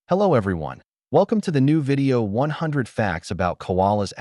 Hello everyone. Welcome to the new video 100 facts about koalas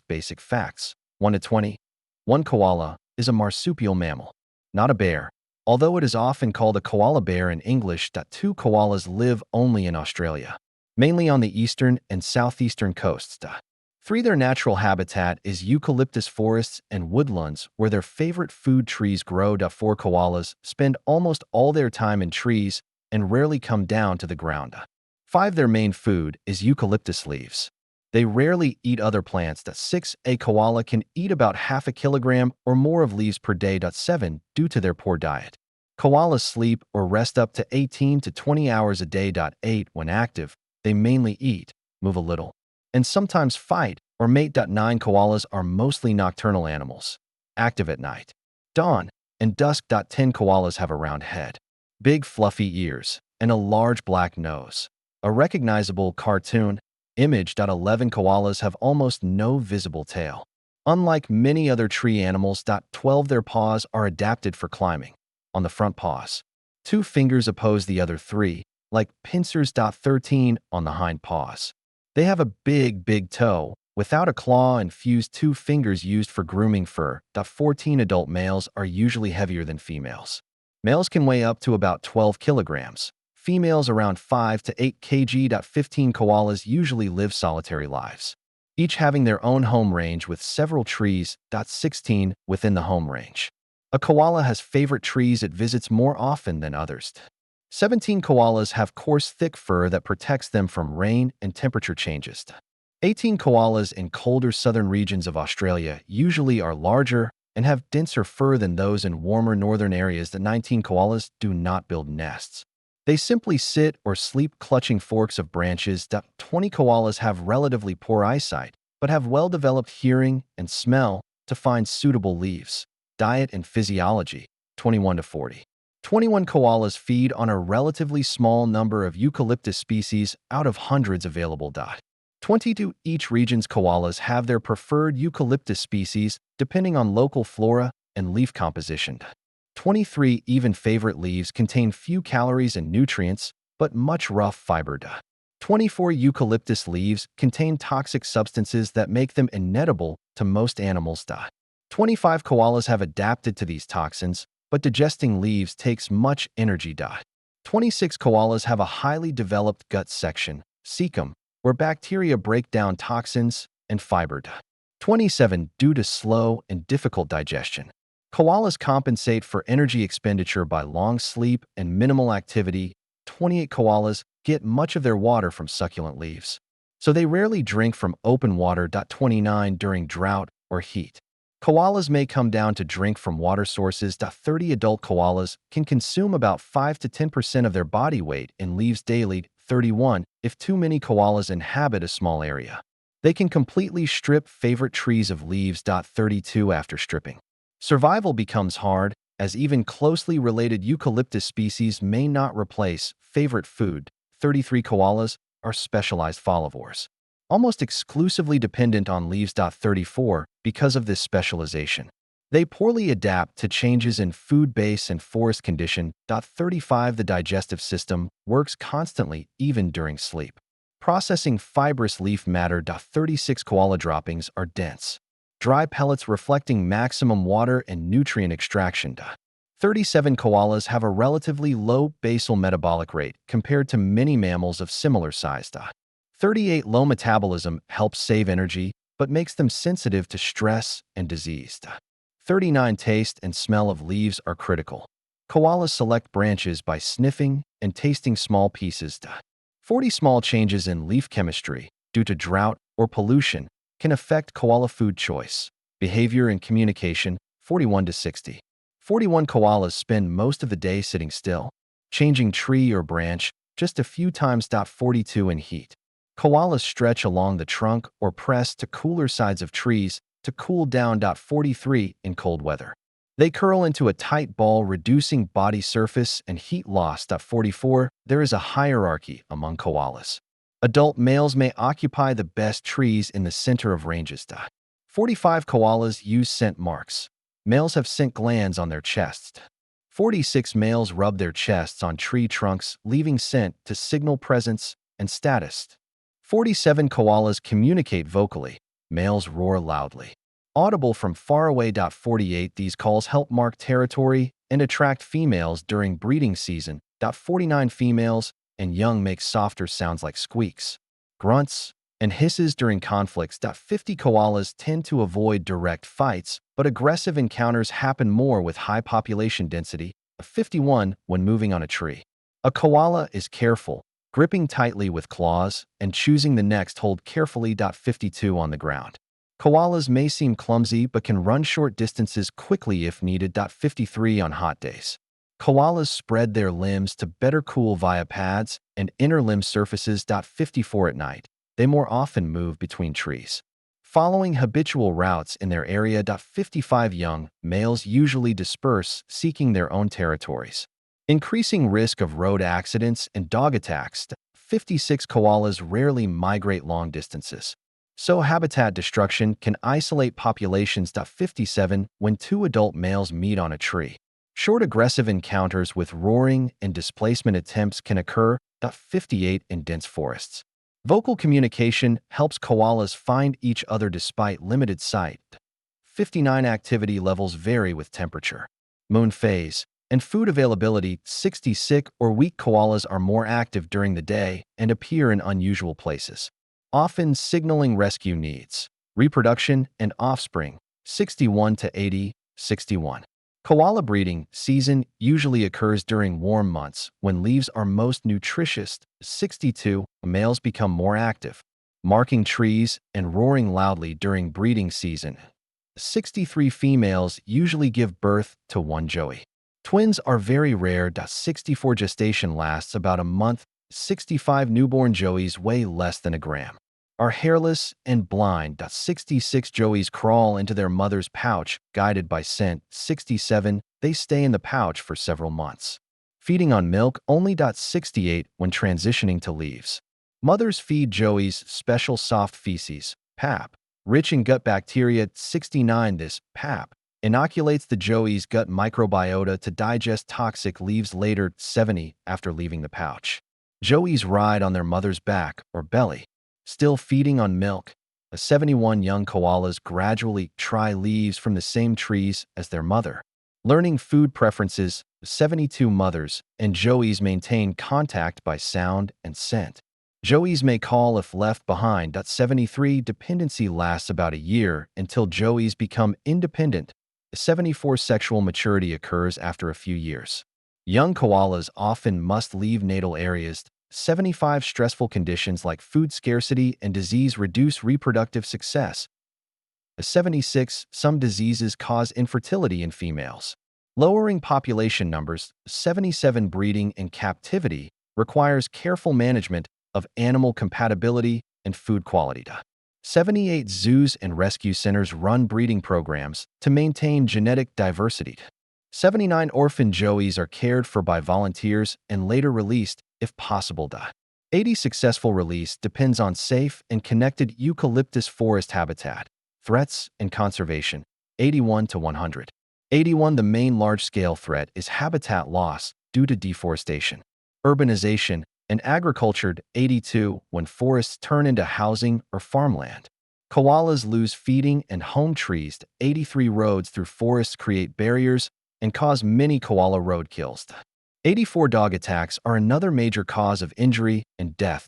* basic facts. 1 to 20. 1 Koala is a marsupial mammal, not a bear. Although it is often called a koala bear in English, 2 koalas live only in Australia, mainly on the eastern and southeastern coasts. 3 Their natural habitat is eucalyptus forests and woodlands where their favorite food trees grow. 4 Koalas spend almost all their time in trees and rarely come down to the ground. 5 Their main food is eucalyptus leaves. They rarely eat other plants. 6 A koala can eat about half a kilogram or more of leaves per day. 7 Due to their poor diet, koalas sleep or rest up to 18 to 20 hours a day. 8 When active, they mainly eat, move a little, and sometimes fight or mate. 9 Koalas are mostly nocturnal animals, active at night, dawn, and dusk. 10 Koalas have a round head, big fluffy ears, and a large black nose. A recognizable cartoon image. 11 Koalas have almost no visible tail. Unlike many other tree animals. 12 Their paws are adapted for climbing. On the front paws, 2 fingers oppose the other 3, like pincers. 13 On the hind paws, they have a big toe without a claw and fuse 2 fingers used for grooming fur. 14 Adult males are usually heavier than females. Males can weigh up to about 12 kilograms. Females around 5 to 8 kg. 15 Koalas usually live solitary lives, each having their own home range with several trees. 16 Within the home range, a koala has favorite trees it visits more often than others. 17 Koalas have coarse, thick fur that protects them from rain and temperature changes. 18 Koalas in colder southern regions of Australia usually are larger and have denser fur than those in warmer northern areas. 19 Koalas do not build nests. They simply sit or sleep clutching forks of branches. 20 Koalas have relatively poor eyesight, but have well-developed hearing and smell to find suitable leaves. Diet and physiology. 21 to 40. 21 Koalas feed on a relatively small number of eucalyptus species out of hundreds available. 22 Each region's koalas have their preferred eucalyptus species depending on local flora and leaf composition. 23 Even favorite leaves contain few calories and nutrients, but much rough fiber. 24 Eucalyptus leaves contain toxic substances that make them inedible to most animals. 25 Koalas have adapted to these toxins, but digesting leaves takes much energy. 26 Koalas have a highly developed gut section, cecum, where bacteria break down toxins and fiber. 27 Due to slow and difficult digestion, koalas compensate for energy expenditure by long sleep and minimal activity. 28 Koalas get much of their water from succulent leaves, so they rarely drink from open water. 29 During drought or heat, koalas may come down to drink from water sources. 30 Adult koalas can consume about 5 to 10% of their body weight in leaves daily. 31 If too many koalas inhabit a small area, they can completely strip favorite trees of leaves. 32 After stripping, survival becomes hard, as even closely related eucalyptus species may not replace favorite food. 33 Koalas are specialized folivores, almost exclusively dependent on leaves. 34 Because of this specialization, they poorly adapt to changes in food base and forest condition. 35 The digestive system works constantly, even during sleep, processing fibrous leaf matter. 36 Koala droppings are dense, dry pellets reflecting maximum water and nutrient extraction. 37 Koalas have a relatively low basal metabolic rate compared to many mammals of similar size. 38 Low metabolism helps save energy, but makes them sensitive to stress and disease. 39 Taste and smell of leaves are critical. Koalas select branches by sniffing and tasting small pieces. 40 Small changes in leaf chemistry due to drought or pollution can affect koala food choice, behavior, and communication. 41 to 60. 41 Koalas spend most of the day sitting still, changing tree or branch just a few times. 42 In heat, koalas stretch along the trunk or press to cooler sides of trees to cool down. 43 In cold weather, they curl into a tight ball, reducing body surface and heat loss. 44 There is a hierarchy among koalas. Adult males may occupy the best trees in the center of ranges. 45 Koalas use scent marks. Males have scent glands on their chests. 46 males rub their chests on tree trunks, leaving scent to signal presence and status. 47 koalas communicate vocally. Males roar loudly. Audible from far away. 48 These calls help mark territory and attract females during breeding season. 49 Females and young make softer sounds like squeaks, grunts, and hisses during conflicts. 50 Koalas tend to avoid direct fights, but aggressive encounters happen more with high population density. 51 When moving on a tree. A koala is careful, gripping tightly with claws and choosing the next hold carefully. 52 On the ground. Koalas may seem clumsy but can run short distances quickly if needed. 53 On hot days. Koalas spread their limbs to better cool via pads and inner limb surfaces. 54 At night. They more often move between trees, following habitual routes in their area. 55 Young males usually disperse, seeking their own territories, increasing risk of road accidents and dog attacks. 56 Koalas rarely migrate long distances, so habitat destruction can isolate populations. 57 When two adult males meet on a tree, short aggressive encounters with roaring and displacement attempts can occur. 58 In dense forests. Vocal communication helps koalas find each other despite limited sight. 59 Activity levels vary with temperature, moon phase, and food availability. 60 Sick or weak koalas are more active during the day and appear in unusual places, often signaling rescue needs, reproduction, and offspring. 61 to 80 61 Koala breeding season usually occurs during warm months when leaves are most nutritious. 62 Males become more active, marking trees and roaring loudly during breeding season. 63 Females usually give birth to one joey. Twins are very rare. 64 Gestation lasts about a month. 65 Newborn joeys weigh less than a gram, are hairless and blind. 66 Joeys crawl into their mother's pouch, guided by scent. 67 They stay in the pouch for several months, feeding on milk only. 68 When transitioning to leaves, mothers feed joeys special soft feces, pap, rich in gut bacteria. 69 This pap inoculates the joey's gut microbiota to digest toxic leaves later. 70 After leaving the pouch, joeys ride on their mother's back or belly, still feeding on milk. 71 Young koalas gradually try leaves from the same trees as their mother, learning food preferences. 72 Mothers and joeys maintain contact by sound and scent. Joeys may call if left behind. 73 Dependency lasts about a year until joeys become independent. 74 Sexual maturity occurs after a few years. Young koalas often must leave natal areas. 75 Stressful conditions like food scarcity and disease reduce reproductive success. 76 Some diseases cause infertility in females, lowering population numbers. 77 Breeding in captivity requires careful management of animal compatibility and food quality. 78 Zoos and rescue centers run breeding programs to maintain genetic diversity. 79 Orphan joeys are cared for by volunteers and later released, if possible. 80 Successful release depends on safe and connected eucalyptus forest habitat, threats, and conservation. 81 to 100. 81 The main large-scale threat is habitat loss due to deforestation, urbanization, and agriculture. 82 When forests turn into housing or farmland, koalas lose feeding and home trees. 83 Roads through forests create barriers and cause many koala roadkills. 84 Dog attacks are another major cause of injury and death.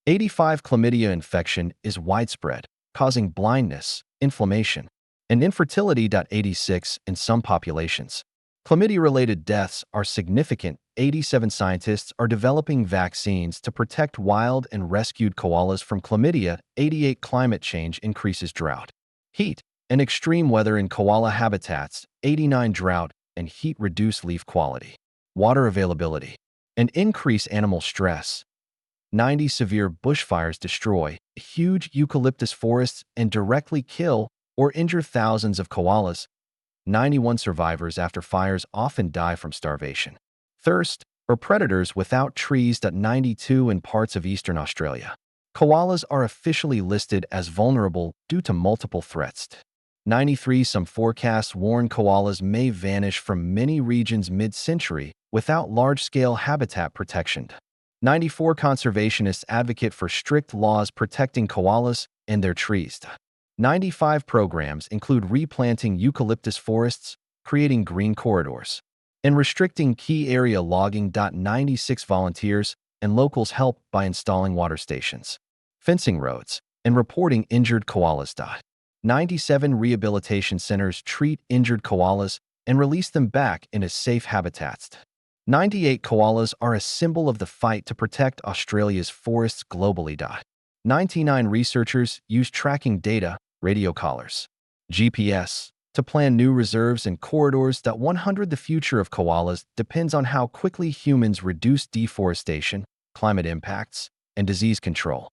85 Chlamydia infection is widespread, causing blindness, inflammation, and infertility. 86 In some populations, chlamydia-related deaths are significant. 87 Scientists are developing vaccines to protect wild and rescued koalas from chlamydia. 88 Climate change increases drought, heat, and extreme weather in koala habitats. 89 Drought and heat reduce leaf quality, water availability, and increase animal stress. 90 Severe bushfires destroy huge eucalyptus forests and directly kill or injure thousands of koalas. 91 Survivors after fires often die from starvation, thirst, or predators without trees. 92 In parts of eastern Australia, koalas are officially listed as vulnerable due to multiple threats. 93 Some forecasts warn koalas may vanish from many regions mid-century without large-scale habitat protection. 94 conservationists advocate for strict laws protecting koalas and their trees. 95 programs include replanting eucalyptus forests, creating green corridors, and restricting key area logging. 96 volunteers and locals help by installing water stations, fencing roads, and reporting injured koalas. 97 rehabilitation centers treat injured koalas and release them back into safe habitats. 98 koalas are a symbol of the fight to protect Australia's forests globally. 99 researchers use tracking data, radio collars, GPS, to plan new reserves and corridors. 100 The future of koalas depends on how quickly humans reduce deforestation, climate impacts, and disease control.